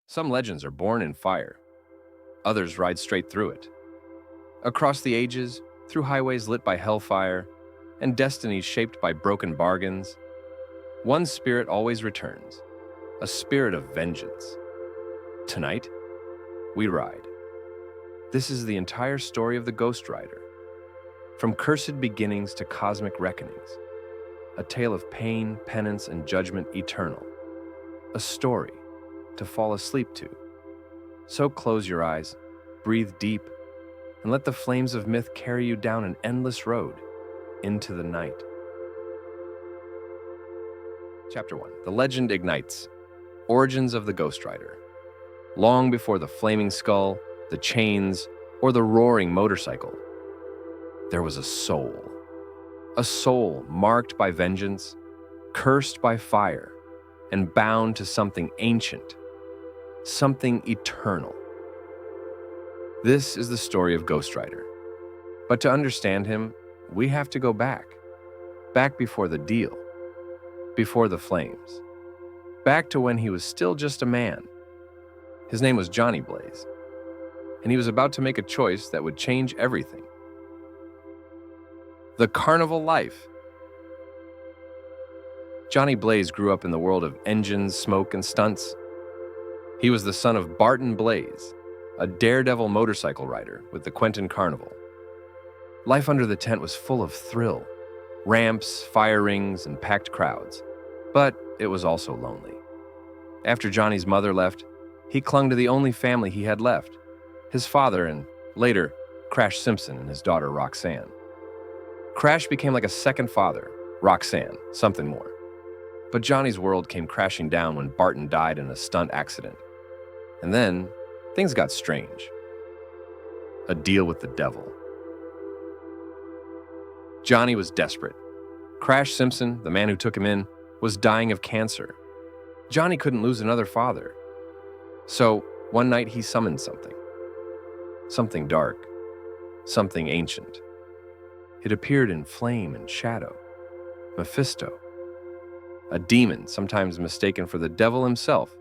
Some legends are born in fire, others ride straight through it. Across the ages, through highways lit by hellfire, and destinies shaped by broken bargains, one spirit always returns, a spirit of vengeance. Tonight, we ride. This is the entire story of the Ghost Rider. From cursed beginnings to cosmic reckonings, a tale of pain, penance, and judgment eternal. A story to fall asleep to. So close your eyes, breathe deep, and let the flames of myth carry you down an endless road into the night. Chapter 1. The Legend Ignites. Origins of the Ghost Rider. Long before the flaming skull, the chains, or the roaring motorcycle, there was a soul. A soul marked by vengeance, cursed by fire, and bound to something ancient, something eternal. This is the story of Ghost Rider. But to understand him, we have to go back before the deal, before the flames, back to when he was still just a man. His name was Johnny Blaze, and he was about to make a choice that would change everything. The carnival life. Johnny Blaze grew up in the world of engines, smoke, and stunts. He was the son of Barton Blaze, a daredevil motorcycle rider with the Quentin Carnival. Life under the tent was full of thrill, ramps, fire rings, and packed crowds. But it was also lonely. After Johnny's mother left, he clung to the only family he had left, his father and, later, Crash Simpson and his daughter Roxanne. Crash became like a second father, Roxanne, something more. But Johnny's world came crashing down when Barton died in a stunt accident. And then, things got strange. A deal with the devil. Johnny was desperate. Crash Simpson, the man who took him in, was dying of cancer. Johnny couldn't lose another father. So, one night he summoned something. Something dark. Something ancient. It appeared in flame and shadow. Mephisto. A demon, sometimes mistaken for the devil himself.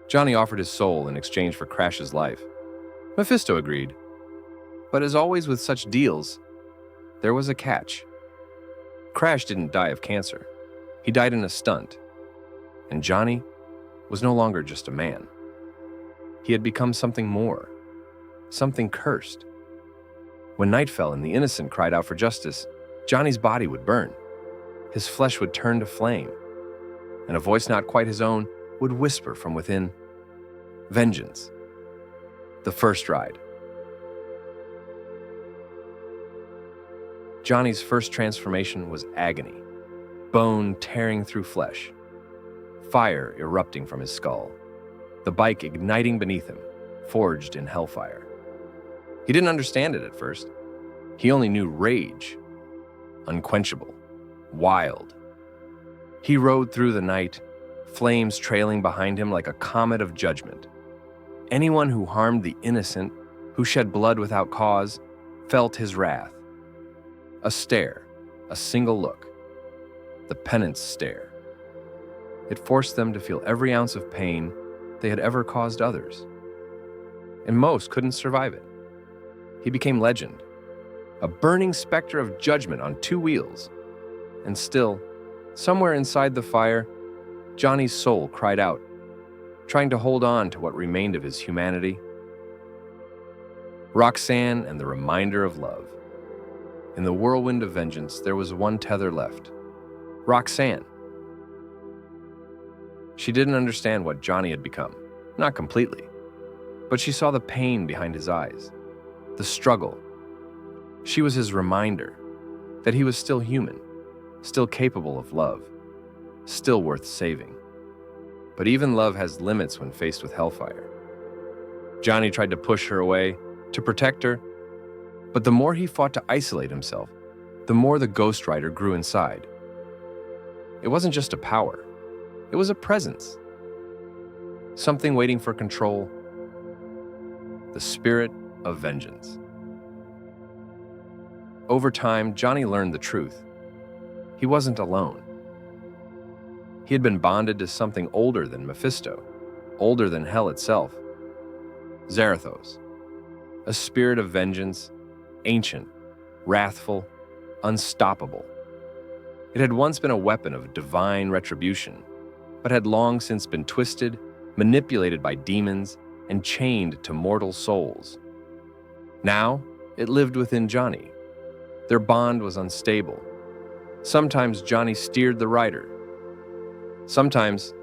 Johnny offered his soul in exchange for Crash's life. Mephisto agreed. But as always with such deals, there was a catch. Crash didn't die of cancer. He died in a stunt. And Johnny was no longer just a man. He had become something more. Something cursed. When night fell and the innocent cried out for justice, Johnny's body would burn. His flesh would turn to flame. And a voice not quite his own would whisper from within, "Vengeance." The first ride. Johnny's first transformation was agony. Bone tearing through flesh. Fire erupting from his skull. The bike igniting beneath him, forged in hellfire. He didn't understand it at first. He only knew rage. Unquenchable. Wild. He rode through the night, flames trailing behind him like a comet of judgment. Anyone who harmed the innocent, who shed blood without cause, felt his wrath. A stare, a single look. The penance stare. It forced them to feel every ounce of pain they had ever caused others. And most couldn't survive it. He became legend, a burning specter of judgment on two wheels. And still, somewhere inside the fire, Johnny's soul cried out, trying to hold on to what remained of his humanity. Roxanne and the reminder of love. In the whirlwind of vengeance, there was one tether left. Roxanne. She didn't understand what Johnny had become, not completely, but she saw the pain behind his eyes, the struggle. She was his reminder that he was still human, still capable of love, still worth saving. But even love has limits when faced with hellfire. Johnny tried to push her away, to protect her, but the more he fought to isolate himself, the more the Ghost Rider grew inside. It wasn't just a power, it was a presence. Something waiting for control. The spirit of vengeance. Over time, Johnny learned the truth. He wasn't alone. He had been bonded to something older than Mephisto, older than hell itself. Zarathos, a spirit of vengeance, ancient, wrathful, unstoppable. It had once been a weapon of divine retribution, but had long since been twisted, manipulated by demons, and chained to mortal souls. Now, it lived within Johnny. Their bond was unstable. Sometimes Johnny steered the rider. Sometimes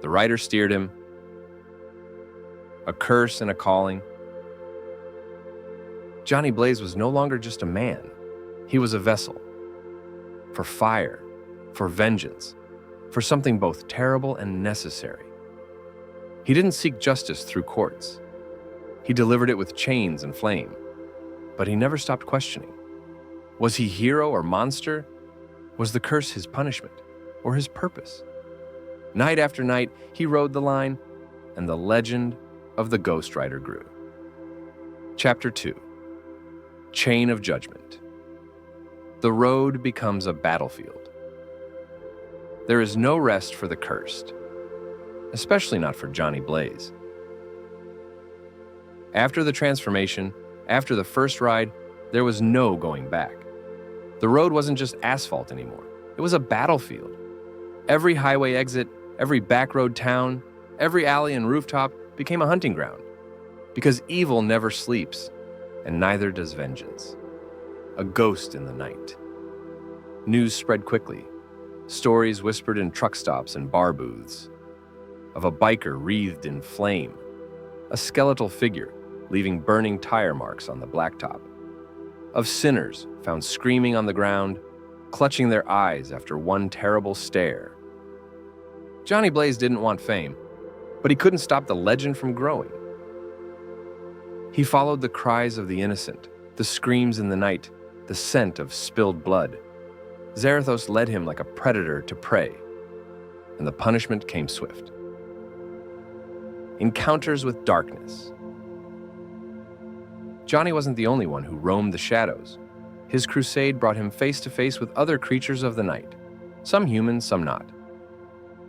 the rider steered him. A curse and a calling. Johnny Blaze was no longer just a man. He was a vessel. For fire, for vengeance, for something both terrible and necessary. He didn't seek justice through courts. He delivered it with chains and flame. But he never stopped questioning. Was he hero or monster? Was the curse his punishment or his purpose? Night after night, he rode the line, and the legend of the Ghost Rider grew. Chapter 2. Chain of Judgment. The road becomes a battlefield. There is no rest for the cursed, especially not for Johnny Blaze. After the transformation, after the first ride, there was no going back. The road wasn't just asphalt anymore. It was a battlefield. Every highway exit, every backroad town, every alley and rooftop became a hunting ground. Because evil never sleeps, and neither does vengeance. A ghost in the night. News spread quickly. Stories whispered in truck stops and bar booths. Of a biker wreathed in flame. A skeletal figure leaving burning tire marks on the blacktop. Of sinners found screaming on the ground, clutching their eyes after one terrible stare. Johnny Blaze didn't want fame, but he couldn't stop the legend from growing. He followed the cries of the innocent, the screams in the night, the scent of spilled blood. Zarathos led him like a predator to prey, and the punishment came swift. Encounters with darkness. Johnny wasn't the only one who roamed the shadows. His crusade brought him face to face with other creatures of the night, some human, some not.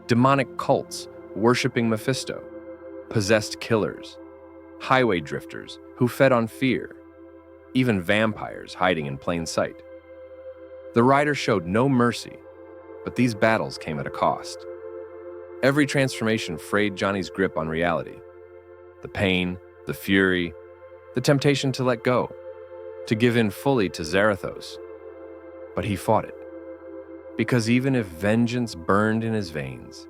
Demonic cults worshipping Mephisto, possessed killers, highway drifters who fed on fear, even vampires hiding in plain sight. The rider showed no mercy, but these battles came at a cost. Every transformation frayed Johnny's grip on reality. The pain, the fury, the temptation to let go, to give in fully to Zarathos. But he fought it. Because even if vengeance burned in his veins,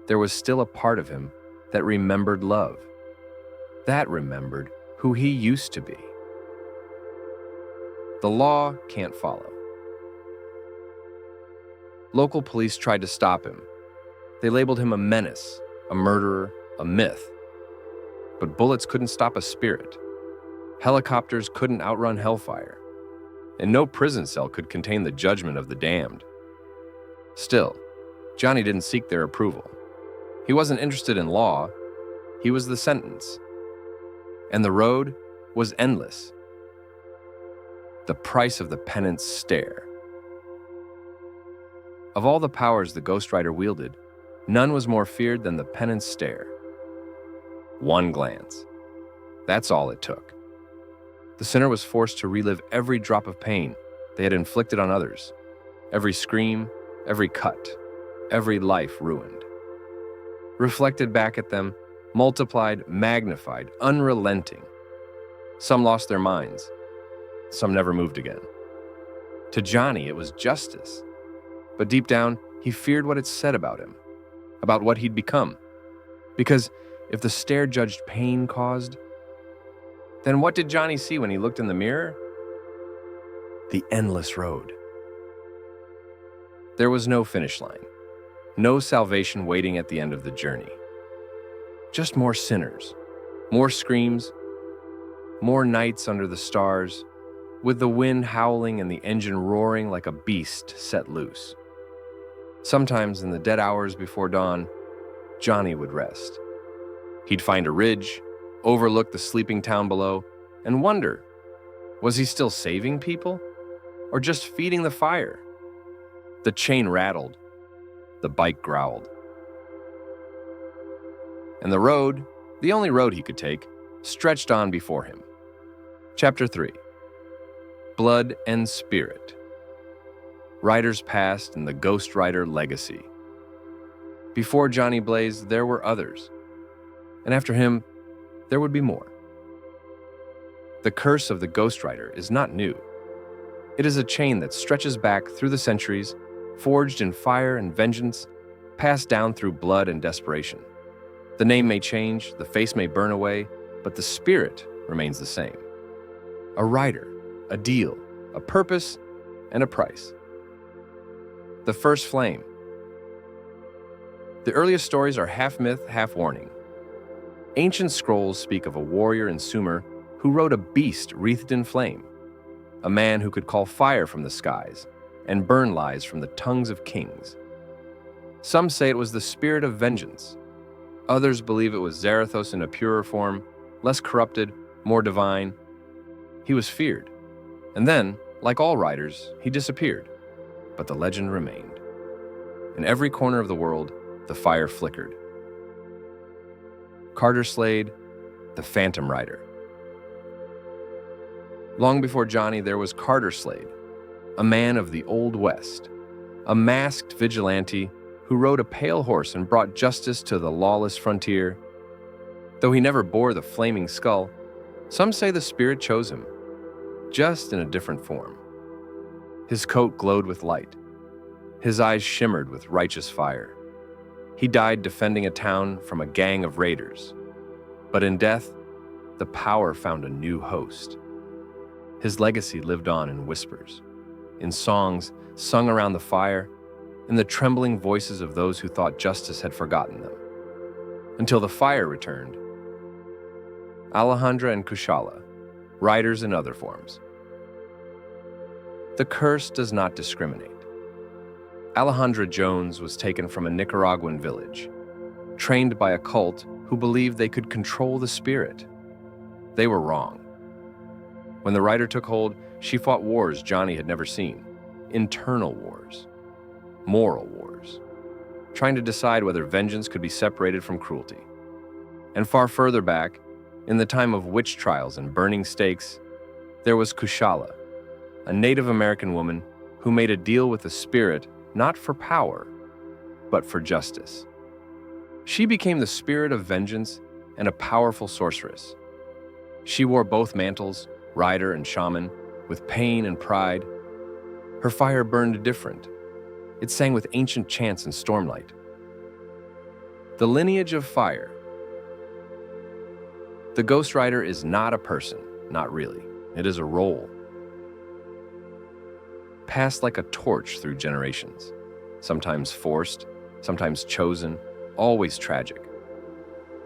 there was still a part of him that remembered love, that remembered who he used to be. The law can't follow. Local police tried to stop him. They labeled him a menace, a murderer, a myth. But bullets couldn't stop a spirit. Helicopters couldn't outrun hellfire. And no prison cell could contain the judgment of the damned. Still, Johnny didn't seek their approval. He wasn't interested in law. He was the sentence. And the road was endless. The price of the penance stare. Of all the powers the Ghost Rider wielded, none was more feared than the penance stare. One glance. That's all it took. The sinner was forced to relive every drop of pain they had inflicted on others, every scream, every cut, every life ruined. Reflected back at them, multiplied, magnified, unrelenting. Some lost their minds. Some never moved again. To Johnny, it was justice. But deep down, he feared what it said about him, about what he'd become. Because if the stare judged pain caused, then what did Johnny see when he looked in the mirror? The endless road. There was no finish line, no salvation waiting at the end of the journey. Just more sinners, more screams, more nights under the stars, with the wind howling and the engine roaring like a beast set loose. Sometimes in the dead hours before dawn, Johnny would rest. He'd find a ridge, overlook the sleeping town below, and wonder, was he still saving people or just feeding the fire? The chain rattled. The bike growled. And the road, the only road he could take, stretched on before him. Chapter 3. Blood and Spirit. Riders past and the Ghost Rider legacy. Before Johnny Blaze, there were others. And after him, there would be more. The curse of the Ghost Rider is not new. It is a chain that stretches back through the centuries, forged in fire and vengeance, passed down through blood and desperation. The name may change, the face may burn away, but the spirit remains the same. A rider, a deal, a purpose, and a price. The first flame. The earliest stories are half myth, half warning. Ancient scrolls speak of a warrior in Sumer who rode a beast wreathed in flame, a man who could call fire from the skies and burn lies from the tongues of kings. Some say it was the spirit of vengeance. Others believe it was Zarathos in a purer form, less corrupted, more divine. He was feared. And then, like all riders, he disappeared. But the legend remained. In every corner of the world, the fire flickered. Carter Slade, the Phantom Rider. Long before Johnny, there was Carter Slade, a man of the Old West, a masked vigilante who rode a pale horse and brought justice to the lawless frontier. Though he never bore the flaming skull, some say the spirit chose him, just in a different form. His coat glowed with light. His eyes shimmered with righteous fire. He died defending a town from a gang of raiders. But in death, the power found a new host. His legacy lived on in whispers, in songs sung around the fire, in the trembling voices of those who thought justice had forgotten them. Until the fire returned. Alejandra and Kushala, riders in other forms. The curse does not discriminate. Alejandra Jones was taken from a Nicaraguan village, trained by a cult who believed they could control the spirit. They were wrong. When the rider took hold, she fought wars Johnny had never seen. Internal wars. Moral wars. Trying to decide whether vengeance could be separated from cruelty. And far further back, in the time of witch trials and burning stakes, there was Kushala, a Native American woman who made a deal with the spirit not for power, but for justice. She became the spirit of vengeance and a powerful sorceress. She wore both mantles, rider and shaman, with pain and pride. Her fire burned different. It sang with ancient chants and stormlight. The lineage of fire. The Ghost Rider is not a person, not really. It is a role. Passed like a torch through generations, sometimes forced, sometimes chosen, always tragic.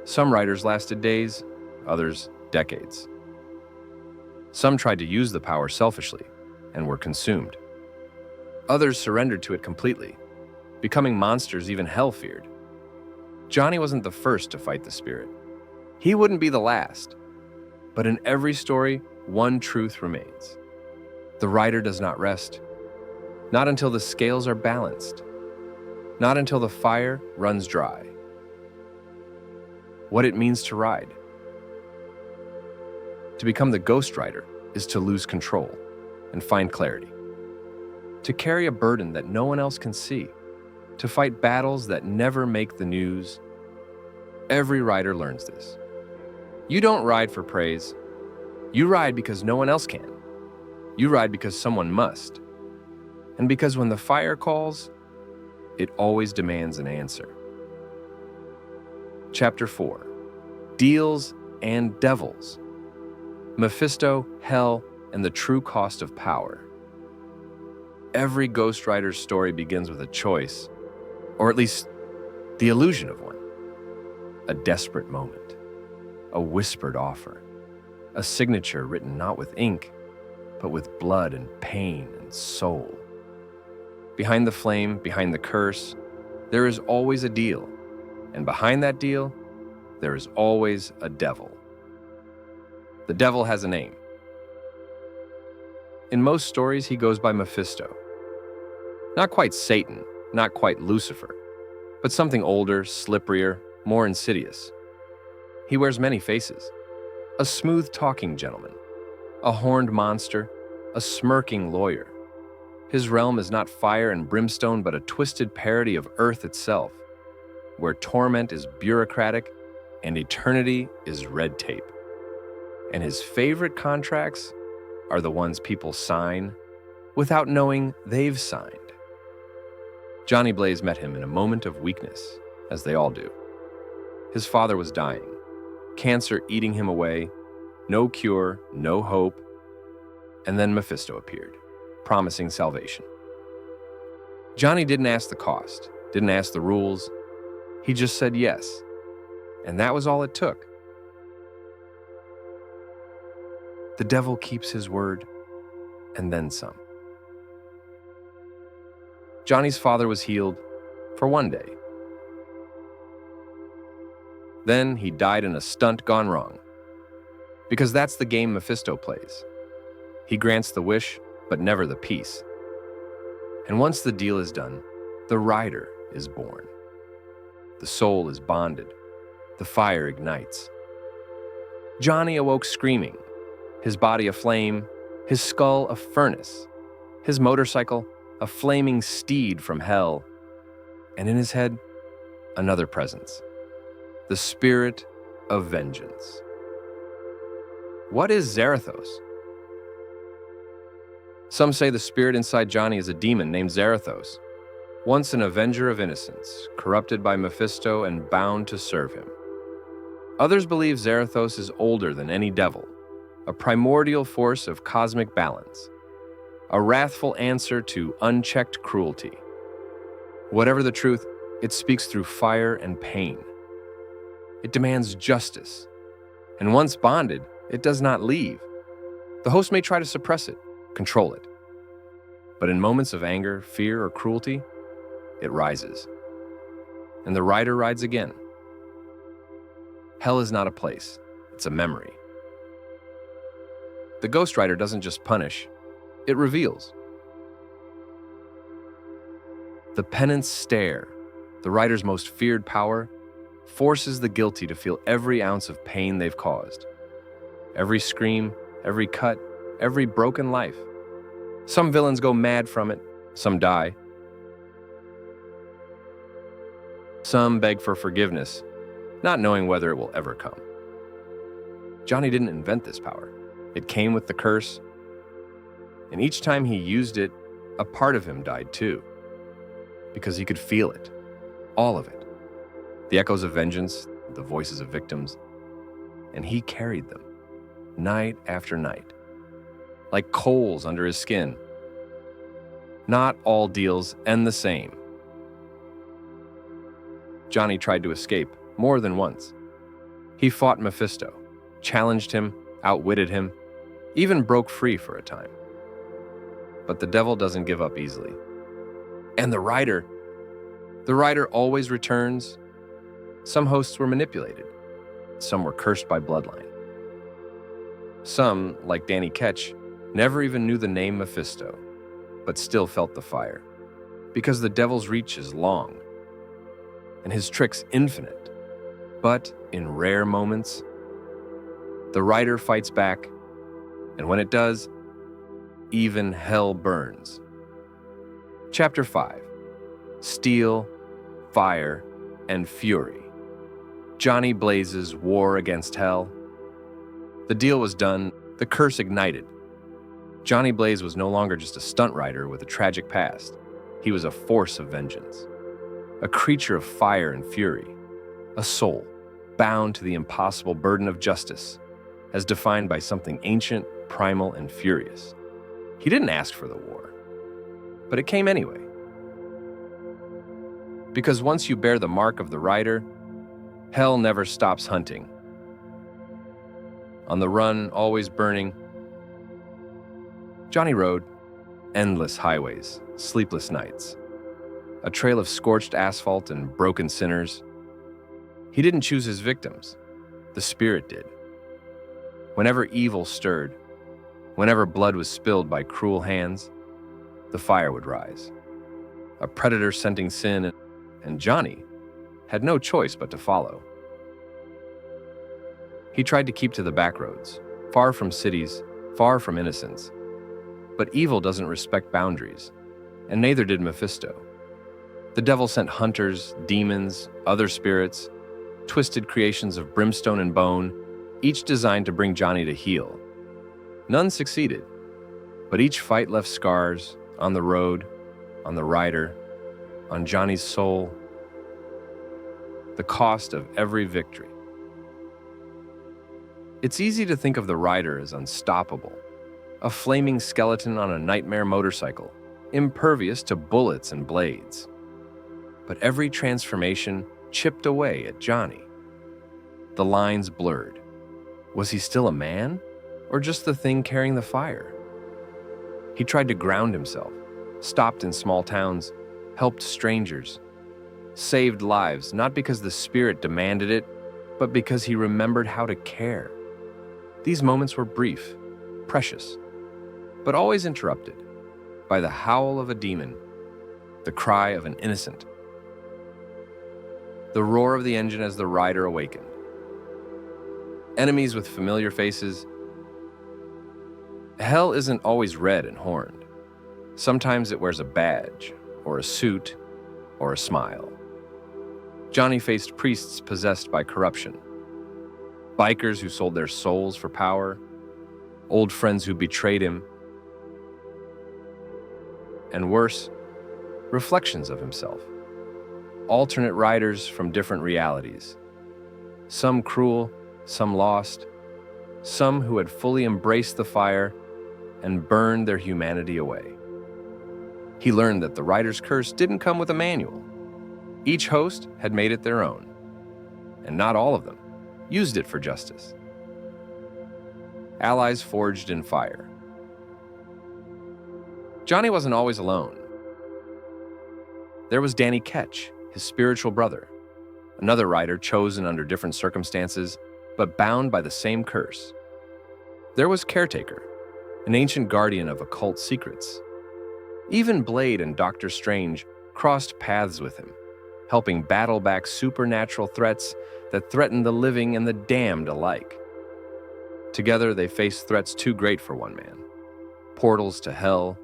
Some riders lasted days, others decades. Some tried to use the power selfishly and were consumed. Others surrendered to it completely, becoming monsters even hell feared. Johnny wasn't the first to fight the spirit. He wouldn't be the last. But in every story, one truth remains. The rider does not rest. Not until the scales are balanced. Not until the fire runs dry. What it means to ride. To become the Ghost Rider is to lose control and find clarity. To carry a burden that no one else can see. To fight battles that never make the news. Every rider learns this. You don't ride for praise. You ride because no one else can. You ride because someone must. And because when the fire calls, it always demands an answer. Chapter 4. Deals and Devils. Mephisto, Hell, and the True Cost of Power. Every Ghost Rider's story begins with a choice, or at least the illusion of one. A desperate moment. A whispered offer. A signature written not with ink, but with blood and pain and soul. Behind the flame, behind the curse, there is always a deal. And behind that deal, there is always a devil. The devil has a name. In most stories, he goes by Mephisto. Not quite Satan, not quite Lucifer, but something older, slipperier, more insidious. He wears many faces. A smooth-talking gentleman, a horned monster, a smirking lawyer. His realm is not fire and brimstone, but a twisted parody of Earth itself, where torment is bureaucratic and eternity is red tape. And his favorite contracts are the ones people sign without knowing they've signed. Johnny Blaze met him in a moment of weakness, as they all do. His father was dying, cancer eating him away, no cure, no hope, and then Mephisto appeared, promising salvation. Johnny didn't ask the cost, didn't ask the rules. He just said yes, and that was all it took. The devil keeps his word, and then some. Johnny's father was healed for one day. Then he died in a stunt gone wrong. Because that's the game Mephisto plays. He grants the wish, but never the peace. And once the deal is done, the rider is born. The soul is bonded. The fire ignites. Johnny awoke screaming, his body aflame, his skull a furnace, his motorcycle a flaming steed from hell, and in his head, another presence, the spirit of vengeance. What is Zarathos? Some say the spirit inside Johnny is a demon named Zarathos, once an avenger of innocence, corrupted by Mephisto and bound to serve him. Others believe Zarathos is older than any devil, a primordial force of cosmic balance, a wrathful answer to unchecked cruelty. Whatever the truth, it speaks through fire and pain. It demands justice, and once bonded, it does not leave. The host may try to suppress it, control it, but in moments of anger, fear, or cruelty, it rises, and the rider rides again. Hell is not a place, it's a memory. The Ghost Rider doesn't just punish, it reveals. The penance stare, the rider's most feared power, forces the guilty to feel every ounce of pain they've caused. Every scream, every cut, every broken life. Some villains go mad from it, some die. Some beg for forgiveness, not knowing whether it will ever come. Johnny didn't invent this power. It came with the curse, and each time he used it, a part of him died too, because he could feel it, all of it. The echoes of vengeance, the voices of victims, and he carried them, night after night, like coals under his skin. Not all deals end the same. Johnny tried to escape more than once. He fought Mephisto, challenged him, outwitted him, even broke free for a time. But the devil doesn't give up easily. And the rider always returns. Some hosts were manipulated. Some were cursed by bloodline. Some, like Danny Ketch, never even knew the name Mephisto, but still felt the fire. Because the devil's reach is long, and his tricks infinite. But in rare moments, the rider fights back, and when it does, even hell burns. Chapter 5. Steel, Fire, and Fury. Johnny Blaze's war against hell. The deal was done, the curse ignited. Johnny Blaze was no longer just a stunt rider with a tragic past. He was a force of vengeance, a creature of fire and fury, a soul bound to the impossible burden of justice, as defined by something ancient, primal, and furious. He didn't ask for the war, but it came anyway. Because once you bear the mark of the rider, hell never stops hunting. On the run, always burning, Johnny rode endless highways, sleepless nights, a trail of scorched asphalt and broken sinners. He didn't choose his victims, the spirit did. Whenever evil stirred, whenever blood was spilled by cruel hands, the fire would rise. A predator scenting sin, and Johnny had no choice but to follow. He tried to keep to the back roads, far from cities, far from innocence. But evil doesn't respect boundaries, and neither did Mephisto. The devil sent hunters, demons, other spirits, twisted creations of brimstone and bone, each designed to bring Johnny to heel. None succeeded, but each fight left scars on the road, on the rider, on Johnny's soul. The cost of every victory. It's easy to think of the rider as unstoppable, a flaming skeleton on a nightmare motorcycle, impervious to bullets and blades. But every transformation chipped away at Johnny. The lines blurred. Was he still a man, or just the thing carrying the fire? He tried to ground himself, stopped in small towns, helped strangers, saved lives, not because the spirit demanded it, but because he remembered how to care. These moments were brief, precious, but always interrupted by the howl of a demon, the cry of an innocent, the roar of the engine as the rider awakened. Enemies with familiar faces. Hell isn't always red and horned. Sometimes it wears a badge, or a suit, or a smile. Johnny faced priests possessed by corruption, bikers who sold their souls for power, old friends who betrayed him, and worse, reflections of himself. Alternate riders from different realities. Some cruel, some lost, some who had fully embraced the fire and burned their humanity away. He learned that the rider's curse didn't come with a manual. Each host had made it their own, and not all of them used it for justice. Allies forged in fire. Johnny wasn't always alone. There was Danny Ketch, his spiritual brother, another rider chosen under different circumstances, but bound by the same curse. There was Caretaker, an ancient guardian of occult secrets. Even Blade and Doctor Strange crossed paths with him, helping battle back supernatural threats that threatened the living and the damned alike. Together, they faced threats too great for one man. Portals to hell,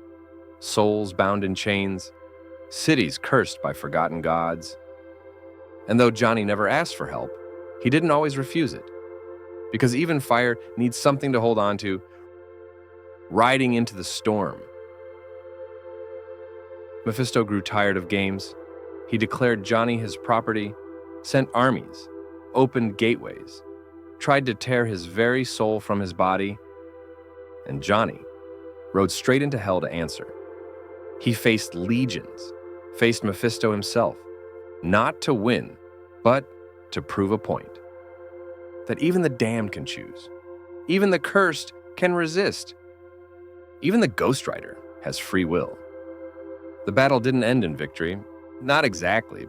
souls bound in chains, cities cursed by forgotten gods. And though Johnny never asked for help, he didn't always refuse it. Because even fire needs something to hold on to, riding into the storm. Mephisto grew tired of games. He declared Johnny his property, sent armies, opened gateways, tried to tear his very soul from his body, and Johnny rode straight into hell to answer. He faced legions, faced Mephisto himself, not to win, but to prove a point. That even the damned can choose. Even the cursed can resist. Even the Ghost Rider has free will. The battle didn't end in victory, not exactly,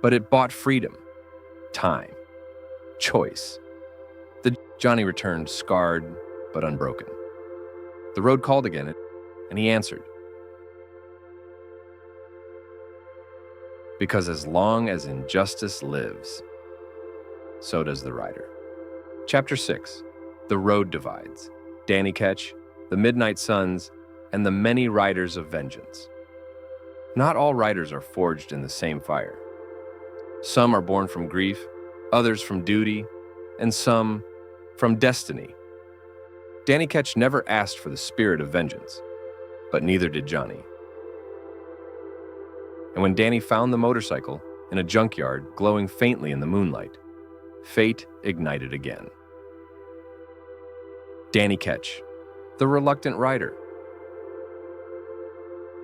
but it bought freedom, time, choice. Johnny returned scarred but unbroken. The road called again, and he answered. Because as long as injustice lives, so does the rider. Chapter 6. The Road Divides. Danny Ketch, the Midnight Suns, and the many riders of vengeance. Not all riders are forged in the same fire. Some are born from grief, others from duty, and some from destiny. Danny Ketch never asked for the spirit of vengeance, but neither did Johnny. And when Danny found the motorcycle in a junkyard glowing faintly in the moonlight, fate ignited again. Danny Ketch, the reluctant rider.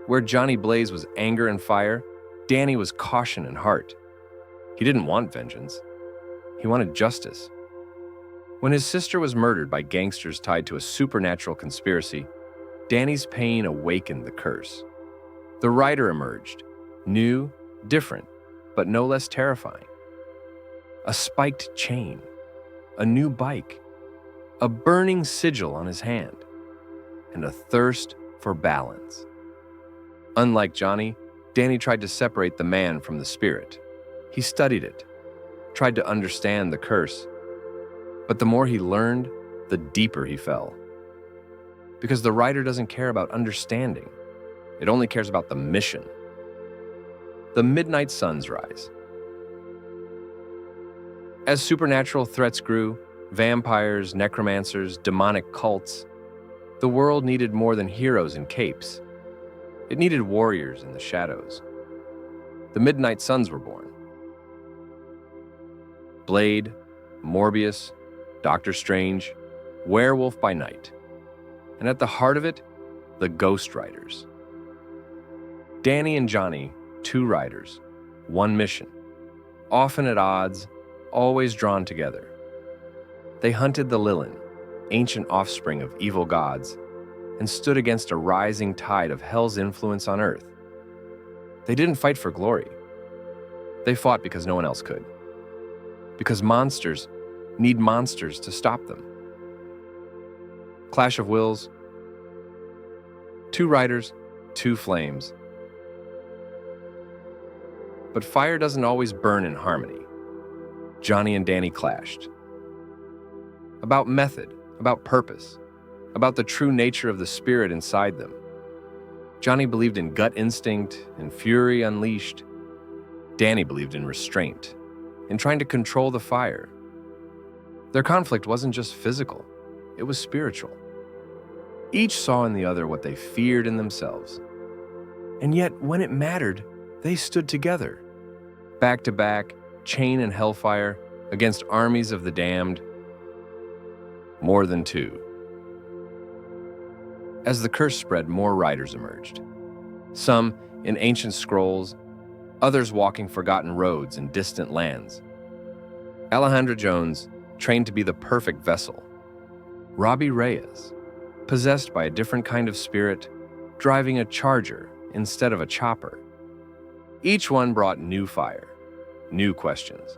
Where Johnny Blaze was anger and fire, Danny was caution and heart. He didn't want vengeance. He wanted justice. When his sister was murdered by gangsters tied to a supernatural conspiracy, Danny's pain awakened the curse. The rider emerged, new, different, but no less terrifying. A spiked chain, a new bike, a burning sigil on his hand, and a thirst for balance. Unlike Johnny, Danny tried to separate the man from the spirit. He studied it, tried to understand the curse, But the more he learned, the deeper he fell. Because the writer doesn't care about understanding. It only cares about the mission. The midnight suns rise. As supernatural threats grew, vampires, necromancers, demonic cults, the world needed more than heroes in capes. It needed warriors in the shadows. The midnight suns were born. Blade, Morbius, Doctor Strange, Werewolf by Night. And at the heart of it, the Ghost Riders. Danny and Johnny, two riders, one mission. Often at odds, always drawn together. They hunted the Lilin, ancient offspring of evil gods, and stood against a rising tide of hell's influence on Earth. They didn't fight for glory. They fought because no one else could. Because monsters need monsters to stop them. Clash of wills. Two riders, two flames. But fire doesn't always burn in harmony. Johnny and Danny clashed. About method, about purpose, about the true nature of the spirit inside them. Johnny believed in gut instinct and fury unleashed. Danny believed in restraint, in trying to control the fire. Their conflict wasn't just physical, it was spiritual. Each saw in the other what they feared in themselves. And yet, when it mattered, they stood together, back to back, chain and hellfire, against armies of the damned. More than two. As the curse spread, more riders emerged. Some in ancient scrolls, others walking forgotten roads in distant lands. Alejandra Jones, trained to be the perfect vessel. Robbie Reyes, possessed by a different kind of spirit, driving a charger instead of a chopper. Each one brought new fire, new questions.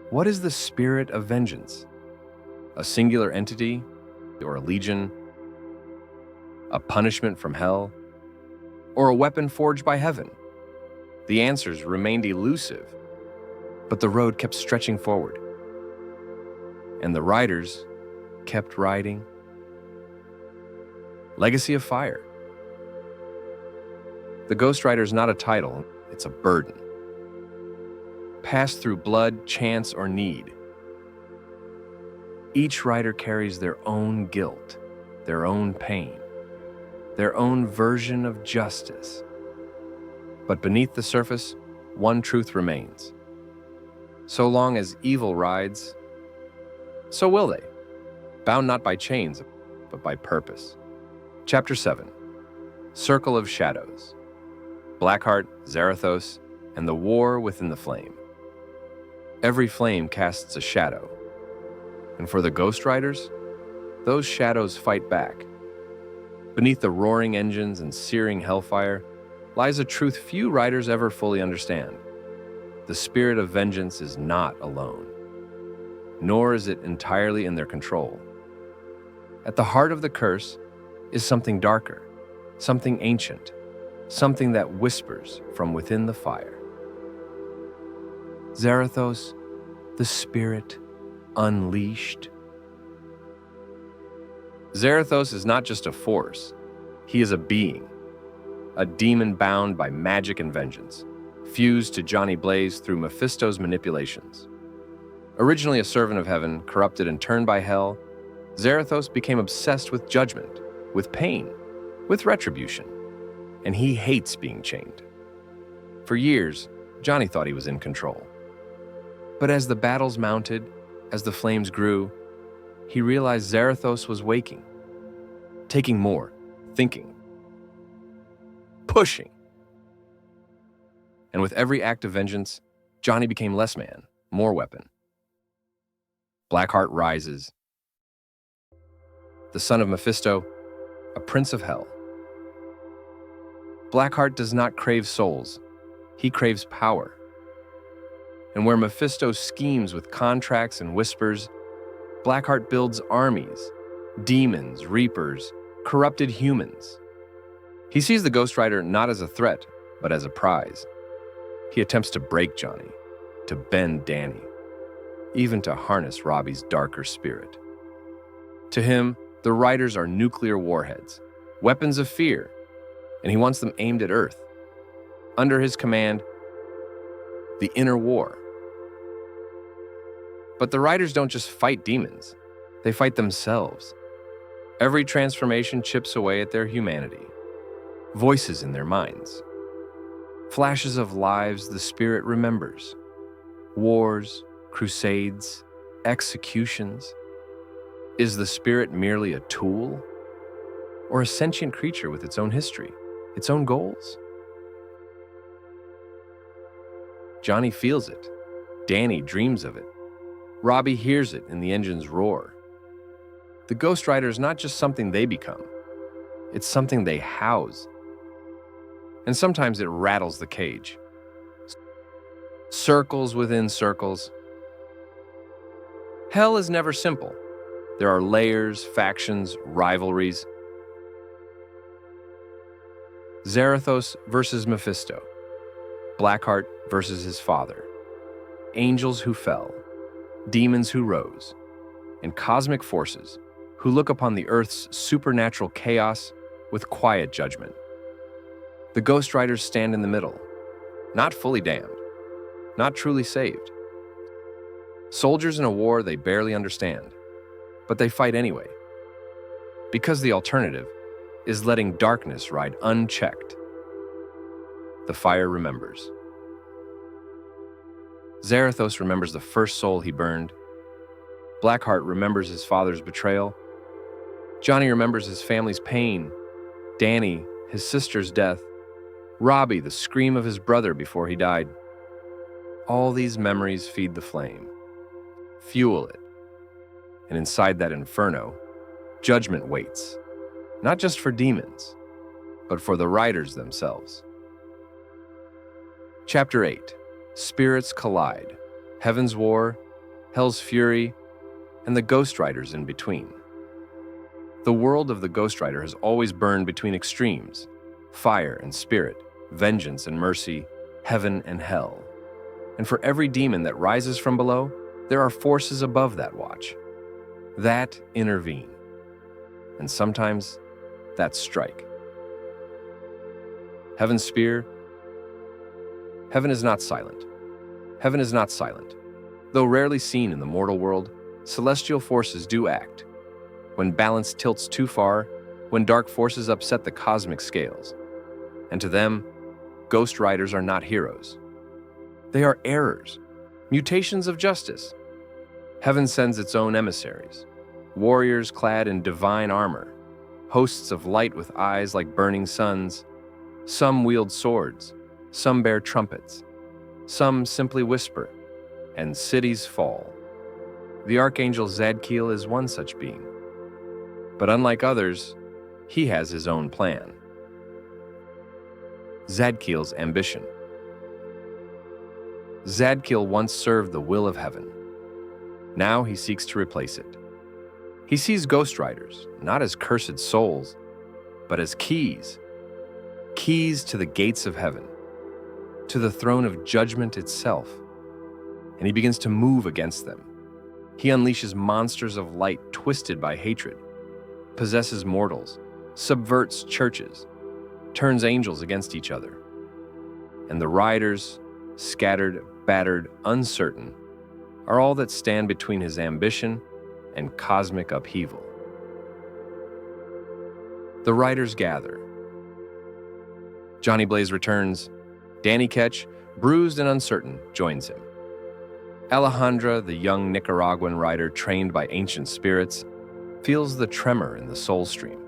What is the spirit of vengeance? A singular entity or a legion? A punishment from hell? Or a weapon forged by heaven? The answers remained elusive, but the road kept stretching forward. And the riders kept riding. Legacy of Fire. The Ghost Rider is not a title, it's a burden. Passed through blood, chance, or need. Each rider carries their own guilt, their own pain, their own version of justice. But beneath the surface, one truth remains. So long as evil rides, so will they, bound not by chains, but by purpose. Chapter 7, Circle of Shadows. Blackheart, Zarathos, and the war within the flame. Every flame casts a shadow. And for the Ghost Riders, those shadows fight back. Beneath the roaring engines and searing hellfire lies a truth few riders ever fully understand. The spirit of vengeance is not alone, nor is it entirely in their control. At the heart of the curse is something darker, something ancient, something that whispers from within the fire. Zarathos, the spirit unleashed. Zarathos is not just a force, he is a being, a demon bound by magic and vengeance, fused to Johnny Blaze through Mephisto's manipulations. Originally a servant of heaven, corrupted and turned by hell, Zarathos became obsessed with judgment, with pain, with retribution, and he hates being chained. For years, Johnny thought he was in control. But as the battles mounted, as the flames grew, he realized Zarathos was waking, taking more, thinking, pushing. And with every act of vengeance, Johnny became less man, more weapon. Blackheart rises. The son of Mephisto, a prince of hell. Blackheart does not crave souls, he craves power. And where Mephisto schemes with contracts and whispers, Blackheart builds armies, demons, reapers, corrupted humans. He sees the Ghost Rider not as a threat, but as a prize. He attempts to break Johnny, to bend Danny. even to harness Robbie's darker spirit. To him, the riders are nuclear warheads, weapons of fear, and he wants them aimed at Earth. Under his command, the inner war. But the riders don't just fight demons, they fight themselves. Every transformation chips away at their humanity. Voices in their minds. Flashes of lives the spirit remembers. Wars, crusades, executions. Is the spirit merely a tool? Or a sentient creature with its own history, its own goals? Johnny feels it. Danny dreams of it. Robbie hears it in the engine's roar. The Ghost Rider is not just something they become. It's something they house. And sometimes it rattles the cage. Circles within circles. Hell is never simple. There are layers, factions, rivalries. Zarathos versus Mephisto. Blackheart versus his father. Angels who fell. Demons who rose. And cosmic forces who look upon the Earth's supernatural chaos with quiet judgment. The Ghost Riders stand in the middle, not fully damned, not truly saved. Soldiers in a war they barely understand, but they fight anyway. Because the alternative is letting darkness ride unchecked. The fire remembers. Zarathos remembers the first soul he burned. Blackheart remembers his father's betrayal. Johnny remembers his family's pain. Danny, his sister's death. Robbie, the scream of his brother before he died. All these memories feed the flame, fuel it. And inside that inferno, judgment waits, not just for demons, but for the riders themselves. Chapter 8, Spirits Collide, Heaven's War, Hell's Fury, and the Ghost Riders in between. The world of the Ghost Rider has always burned between extremes, fire and spirit, vengeance and mercy, heaven and hell. And for every demon that rises from below, there are forces above that watch, that intervene, and sometimes that strike. Heaven's spear. Heaven is not silent. Heaven is not silent. Though rarely seen in the mortal world, celestial forces do act. When balance tilts too far, when dark forces upset the cosmic scales. And to them, Ghost Riders are not heroes. They are errors, mutations of justice. Heaven sends its own emissaries, warriors clad in divine armor, hosts of light with eyes like burning suns. Some wield swords, some bear trumpets, some simply whisper, and cities fall. The Archangel Zadkiel is one such being. But unlike others, he has his own plan. Zadkiel's ambition. Zadkiel once served the will of heaven. Now he seeks to replace it. He sees Ghost Riders not as cursed souls, but as keys. Keys to the gates of heaven, to the throne of judgment itself. And he begins to move against them. He unleashes monsters of light twisted by hatred, possesses mortals, subverts churches, turns angels against each other. And the riders, scattered, battered, uncertain, are all that stand between his ambition and cosmic upheaval. The riders gather. Johnny Blaze returns. Danny Ketch, bruised and uncertain, joins him. Alejandra, the young Nicaraguan rider trained by ancient spirits, feels the tremor in the soul stream.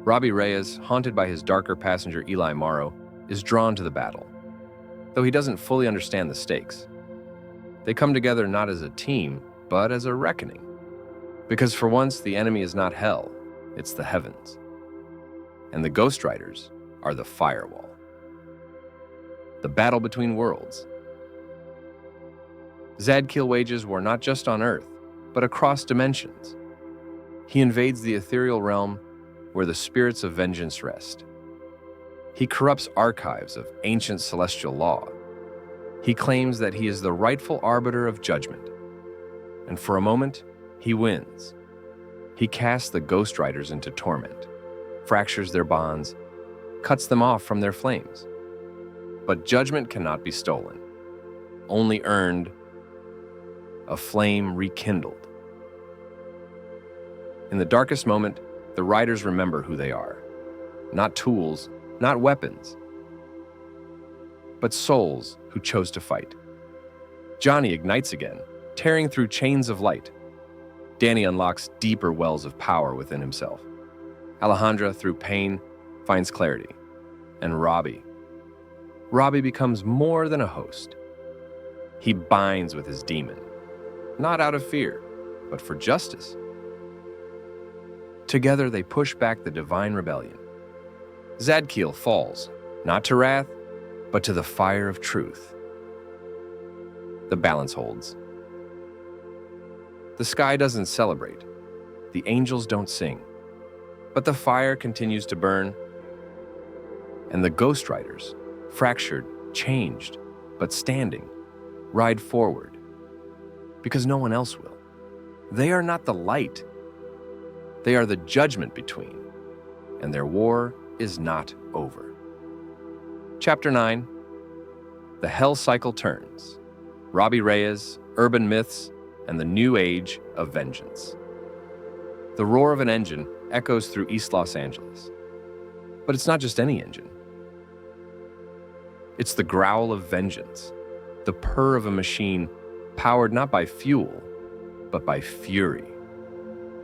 Robbie Reyes, haunted by his darker passenger Eli Morrow, is drawn to the battle, though he doesn't fully understand the stakes. They come together not as a team, but as a reckoning. Because for once, the enemy is not hell, it's the heavens. And the Ghost Riders are the firewall. The battle between worlds. Zadkiel wages war not just on Earth, but across dimensions. He invades the ethereal realm where the spirits of vengeance rest. He corrupts archives of ancient celestial law. He claims that he is the rightful arbiter of judgment, And for a moment, he wins. He casts the Ghost Riders into torment, fractures their bonds, cuts them off from their flames. But judgment cannot be stolen, only earned, a flame rekindled. In the darkest moment, the Riders remember who they are. Not tools, not weapons, but souls who chose to fight. Johnny ignites again, tearing through chains of light. Danny unlocks deeper wells of power within himself. Alejandra, through pain, finds clarity. And Robbie becomes more than a host. He binds with his demon, not out of fear, but for justice. Together they push back the divine rebellion. Zadkiel falls, not to wrath, but to the fire of truth. The balance holds. The sky doesn't celebrate. The angels don't sing. But the fire continues to burn. And the Ghost Riders, fractured, changed, but standing, ride forward. Because no one else will. They are not the light. They are the judgment between. And their war is not over. Chapter 9. The Hell Cycle Turns. Robbie Reyes, Urban Myths, and the New Age of Vengeance. The roar of an engine echoes through East Los Angeles. But it's not just any engine. It's the growl of vengeance, the purr of a machine powered not by fuel, but by fury.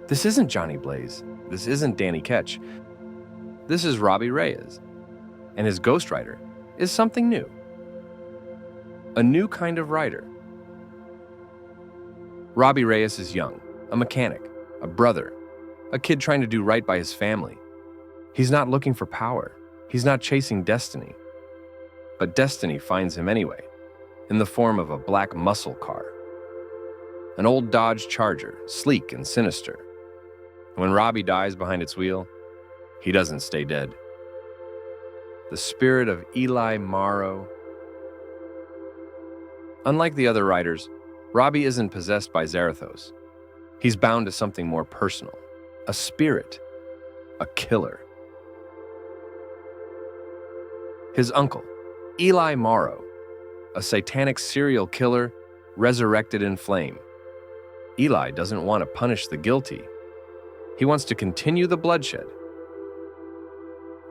This isn't Johnny Blaze. This isn't Danny Ketch. This is Robbie Reyes. And his Ghost Rider is something new. A new kind of rider. Robbie Reyes is young, a mechanic, a brother, a kid trying to do right by his family. He's not looking for power. He's not chasing destiny. But destiny finds him anyway, in the form of a black muscle car. An old Dodge Charger, sleek and sinister. When Robbie dies behind its wheel, he doesn't stay dead. The spirit of Eli Morrow. Unlike the other riders, Robbie isn't possessed by Zarathos. He's bound to something more personal, a spirit, a killer. His uncle, Eli Morrow, a satanic serial killer resurrected in flame. Eli doesn't want to punish the guilty. He wants to continue the bloodshed.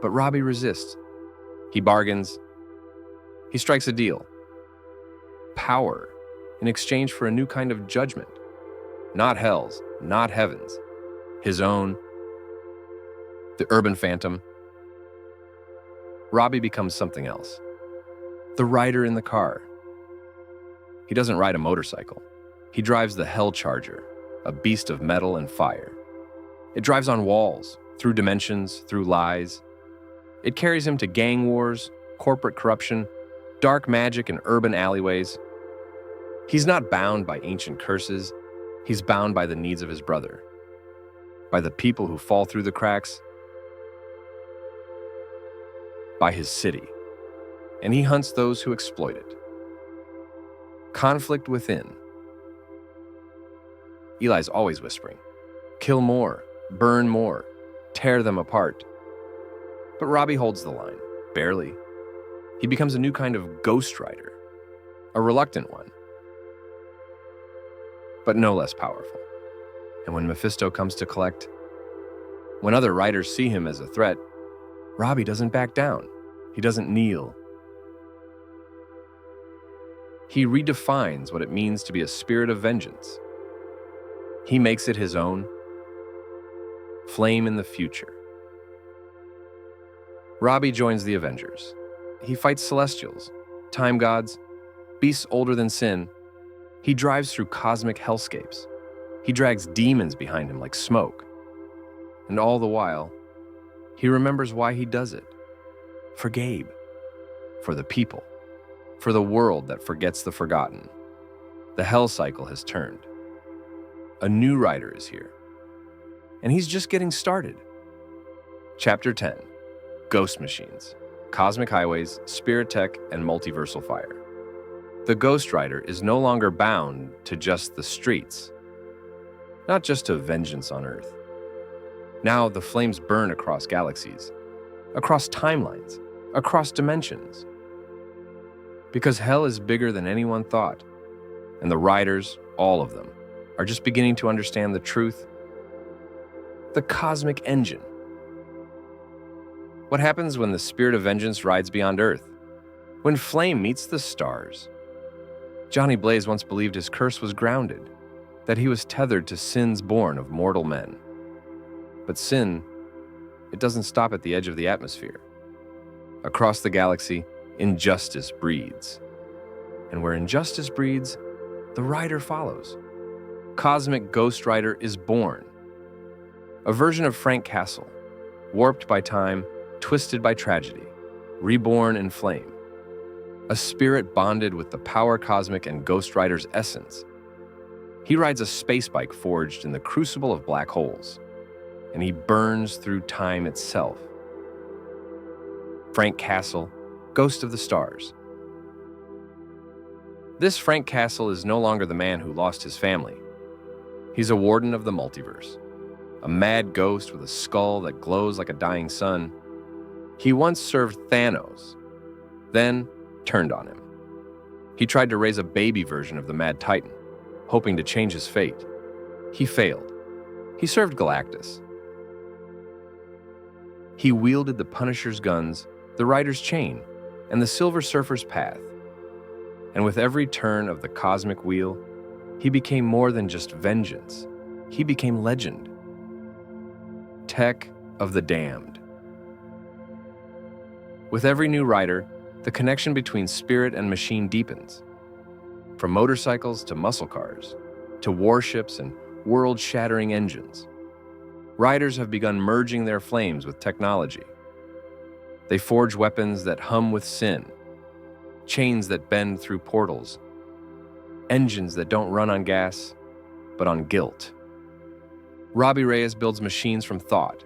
But Robbie resists. He bargains. He strikes a deal. Power in exchange for a new kind of judgment. Not hell's, not heaven's. His own. The urban phantom. Robbie becomes something else. The rider in the car. He doesn't ride a motorcycle. He drives the Hell Charger, a beast of metal and fire. It drives on walls, through dimensions, through lies. It carries him to gang wars, corporate corruption, dark magic and urban alleyways. He's not bound by ancient curses. He's bound by the needs of his brother, by the people who fall through the cracks, by his city. And he hunts those who exploit it. Conflict within. Eli's always whispering, kill more, burn more, tear them apart. But Robbie holds the line, barely. He becomes a new kind of Ghost Rider, a reluctant one, but no less powerful. And when Mephisto comes to collect, when other riders see him as a threat, Robbie doesn't back down. He doesn't kneel. He redefines what it means to be a spirit of vengeance. He makes it his own. Flame in the future. Robbie joins the Avengers. He fights Celestials, time gods, beasts older than sin. He drives through cosmic hellscapes. He drags demons behind him like smoke. And all the while, he remembers why he does it. For Gabe. For the people. For the world that forgets the forgotten. The hell cycle has turned. A new rider is here. And he's just getting started. Chapter 10. Ghost Machines. Cosmic Highways, Spirit Tech, and Multiversal Fire. The Ghost Rider is no longer bound to just the streets. not just to vengeance on Earth. Now the flames burn across galaxies, across timelines, across dimensions. Because hell is bigger than anyone thought, and the riders, all of them, are just beginning to understand the truth. The cosmic engine. What happens when the spirit of vengeance rides beyond Earth? When flame meets the stars? Johnny Blaze once believed his curse was grounded, that he was tethered to sins born of mortal men. But sin, it doesn't stop at the edge of the atmosphere. Across the galaxy, injustice breeds. And where injustice breeds, the rider follows. Cosmic Ghost Rider is born. A version of Frank Castle, warped by time, twisted by tragedy, reborn in flame. A spirit bonded with the power cosmic and Ghost Rider's essence. He rides a space bike forged in the crucible of black holes, and he burns through time itself. Frank Castle, Ghost of the Stars. This Frank Castle is no longer the man who lost his family. He's a warden of the multiverse, a mad ghost with a skull that glows like a dying sun. He once served Thanos, then turned on him. He tried to raise a baby version of the Mad Titan, hoping to change his fate. He failed. He served Galactus. He wielded the Punisher's guns, the Rider's chain, and the Silver Surfer's path. And with every turn of the cosmic wheel, he became more than just vengeance. He became legend. Tech of the damned. With every new rider, the connection between spirit and machine deepens. From motorcycles to muscle cars, to warships and world-shattering engines, riders have begun merging their flames with technology. They forge weapons that hum with sin, chains that bend through portals, engines that don't run on gas, but on guilt. Robbie Reyes builds machines from thought.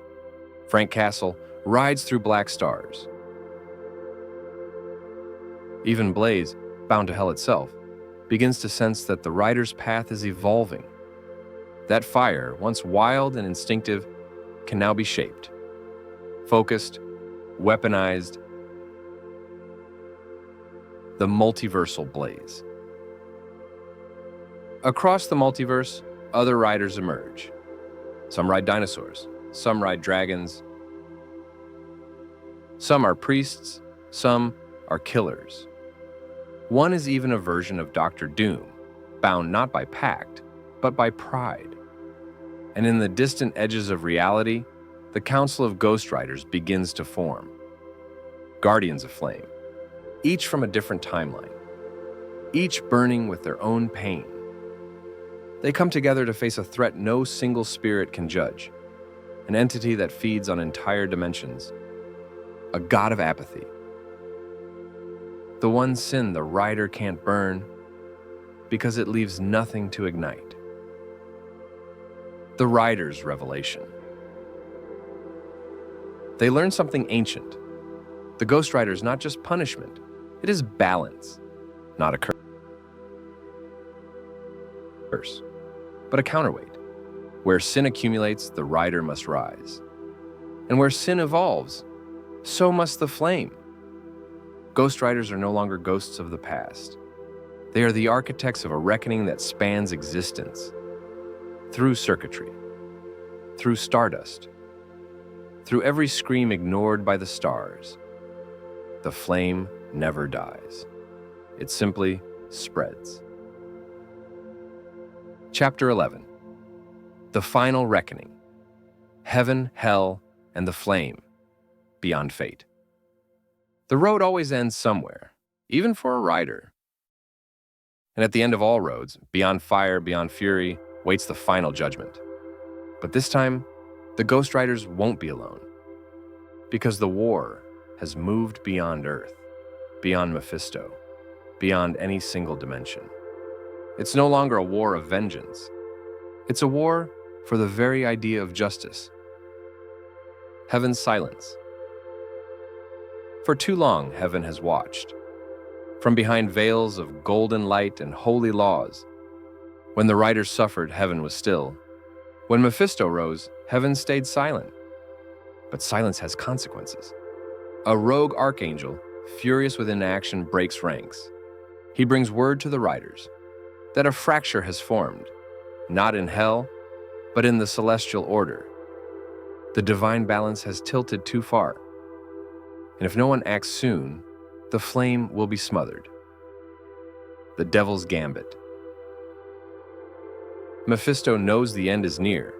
Frank Castle rides through black stars. Even Blaze, bound to hell itself, begins to sense that the rider's path is evolving. That fire, once wild and instinctive, can now be shaped, focused, weaponized. The multiversal blaze. Across the multiverse, other riders emerge. Some ride dinosaurs, some ride dragons. Some are priests, some are killers. One is even a version of Dr. Doom, bound not by pact, but by pride. And in the distant edges of reality, the Council of Ghost Riders begins to form. Guardians of Flame, each from a different timeline, each burning with their own pain. They come together to face a threat no single spirit can judge, an entity that feeds on entire dimensions, a god of apathy. The one sin the rider can't burn because it leaves nothing to ignite. The rider's revelation. They learn something ancient. The Ghost Rider is not just punishment, it is balance, not a curse, but a counterweight. Where sin accumulates, the rider must rise. And where sin evolves, so must the flame. Ghost Riders are no longer ghosts of the past. They are the architects of a reckoning that spans existence. Through circuitry, through stardust, through every scream ignored by the stars, the flame never dies. It simply spreads. Chapter 11. The Final Reckoning. Heaven, Hell, and the Flame. Beyond Fate. The road always ends somewhere, even for a rider. And at the end of all roads, beyond fire, beyond fury, waits the final judgment. But this time, the Ghost Riders won't be alone. Because the war has moved beyond Earth, beyond Mephisto, beyond any single dimension. It's no longer a war of vengeance. It's a war for the very idea of justice. Heaven's silence. For too long, heaven has watched. From behind veils of golden light and holy laws. When the riders suffered, heaven was still. When Mephisto rose, heaven stayed silent. But silence has consequences. A rogue archangel, furious with inaction, breaks ranks. He brings word to the riders that a fracture has formed, not in hell, but in the celestial order. The divine balance has tilted too far, and if no one acts soon, the flame will be smothered. The devil's gambit. Mephisto knows the end is near.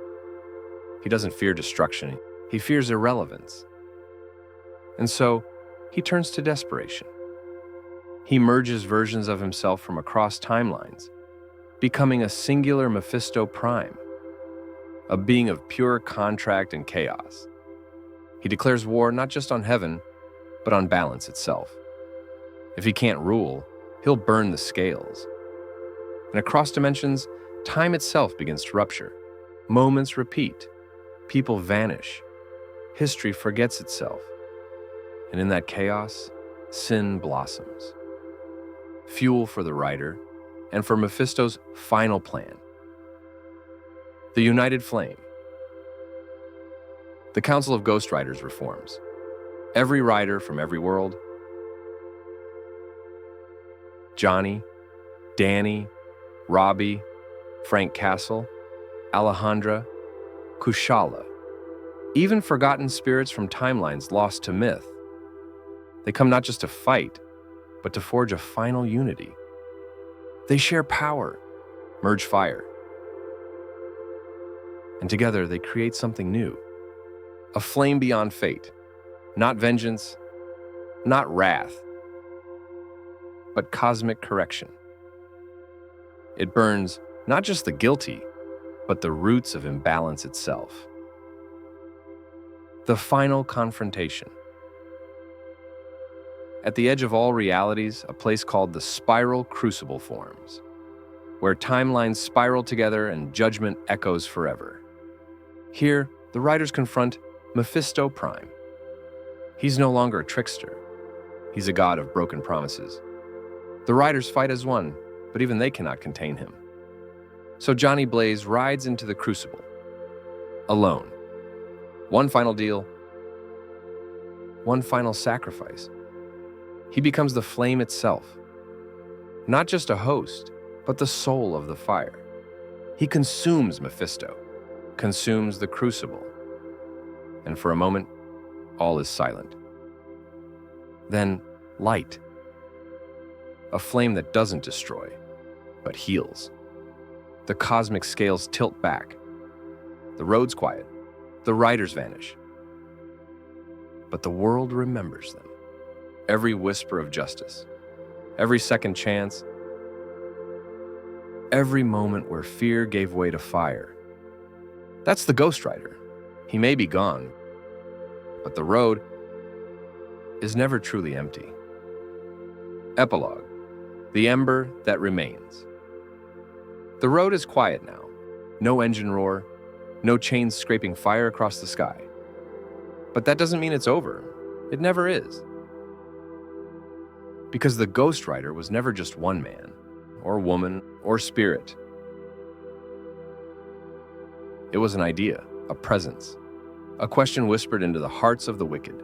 He doesn't fear destruction, he fears irrelevance. And so, he turns to desperation. He merges versions of himself from across timelines, becoming a singular Mephisto Prime, a being of pure contract and chaos. He declares war not just on heaven, but on balance itself. If he can't rule, he'll burn the scales. And across dimensions, time itself begins to rupture. Moments repeat. People vanish. History forgets itself. And in that chaos, sin blossoms. Fuel for the writer and for Mephisto's final plan. The United Flame. The Council of Ghost Riders reforms. Every rider from every world, Johnny, Danny, Robbie, Frank Castle, Alejandra, Kushala, even forgotten spirits from timelines lost to myth. They come not just to fight, but to forge a final unity. They share power, merge fire, and together they create something new. A flame beyond fate, not vengeance, not wrath, but cosmic correction. It burns not just the guilty, but the roots of imbalance itself. The final confrontation. At the edge of all realities, a place called the Spiral Crucible forms, where timelines spiral together and judgment echoes forever. Here, the riders confront Mephisto Prime. He's no longer a trickster. He's a god of broken promises. The riders fight as one, but even they cannot contain him. So Johnny Blaze rides into the Crucible, alone. One final deal, one final sacrifice. He becomes the flame itself, not just a host, but the soul of the fire. He consumes Mephisto, consumes the Crucible, and for a moment, all is silent. Then, light. A flame that doesn't destroy, but heals. The cosmic scales tilt back. The road's quiet. The riders vanish. But the world remembers them. Every whisper of justice, every second chance, every moment where fear gave way to fire. That's the Ghost Rider. He may be gone, but the road is never truly empty. Epilogue. The ember that remains. The road is quiet now. No engine roar, no chains scraping fire across the sky. But that doesn't mean it's over. It never is. Because the Ghost Rider was never just one man, or woman, or spirit. It was an idea, a presence, a question whispered into the hearts of the wicked.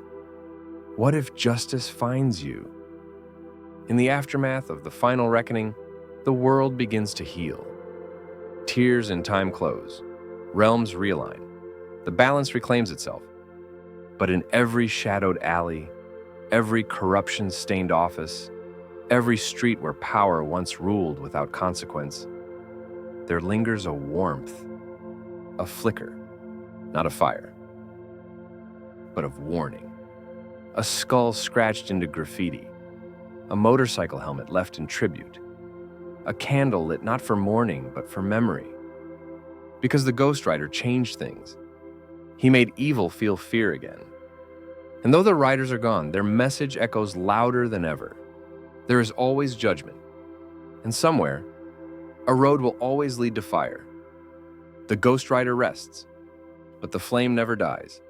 What if justice finds you? In the aftermath of the final reckoning, the world begins to heal. Tears in time close, realms realign, the balance reclaims itself. But in every shadowed alley, every corruption-stained office, every street where power once ruled without consequence, there lingers a warmth, a flicker, not of fire, but of warning. A skull scratched into graffiti, a motorcycle helmet left in tribute, a candle lit not for mourning, but for memory. Because the Ghost Rider changed things. He made evil feel fear again. And though the riders are gone, their message echoes louder than ever. There is always judgment. And somewhere, a road will always lead to fire. The Ghost Rider rests, but the flame never dies.